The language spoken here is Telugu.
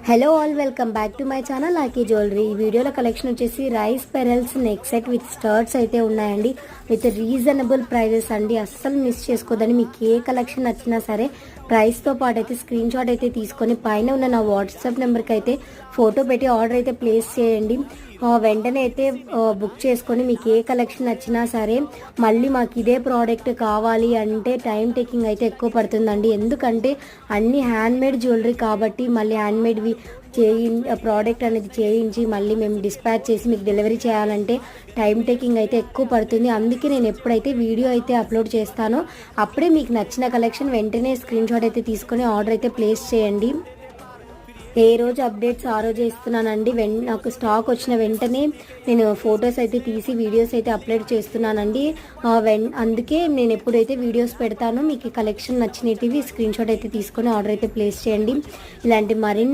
Hello all, welcome back to my channel లాకీ జ్యువెలరీ. ఈ వీడియోలో కలెక్షన్ వచ్చేసి rice pearls neck set with studs అయితే ఉన్నాయండి. విత్ రీజనబుల్ ప్రైజెస్ అండి. అస్సలు మిస్ చేసుకోదండి. మీకు ఏ కలెక్షన్ నచ్చినా సరే ప్రైస్తో పాటు అయితే స్క్రీన్ షాట్ అయితే తీసుకొని పైన ఉన్న నా వాట్సాప్ నెంబర్కి అయితే ఫోటో పెట్టి ఆర్డర్ అయితే ప్లేస్ చేయండి. వెంటనే అయితే బుక్ చేసుకొని మీకు ఏ కలెక్షన్ నచ్చినా సరే మళ్ళీ మాకు ఇదే ప్రోడక్ట్ కావాలి అంటే టైం టేకింగ్ అయితే ఎక్కువ పడుతుందండి. ఎందుకంటే అన్ని హ్యాండ్మేడ్ జ్యువెలరీ కాబట్టి మళ్ళీ హ్యాండ్మేడ్వి ప్రోడక్ట్ అనేది చేయించి మళ్ళీ మేము డిస్పాచ్ చేసి మీకు డెలివరీ చేయాలంటే టైం టేకింగ్ అయితే ఎక్కువ పడుతుంది. అందుకే నేను ఎప్పుడైతే వీడియో అయితే అప్లోడ్ చేస్తానో అప్పుడే మీకు నచ్చిన కలెక్షన్ వెంటనే స్క్రీన్ షాట్ అయితే తీసుకొని ఆర్డర్ అయితే ప్లేస్ చేయండి. ఏ రోజు అప్డేట్స్ ఆ రోజు ఇస్తున్నానండి. నాకు స్టాక్ వచ్చిన వెంటనే నేను ఫొటోస్ అయితే తీసి వీడియోస్ అయితే అప్లోడ్ చేస్తున్నానండి. అందుకే నేను ఎప్పుడైతే వీడియోస్ పెడతానో మీకు కలెక్షన్ నచ్చినవి స్క్రీన్ షాట్ అయితే తీసుకొని ఆర్డర్ అయితే ప్లేస్ చేయండి. ఇలాంటి మరిన్ని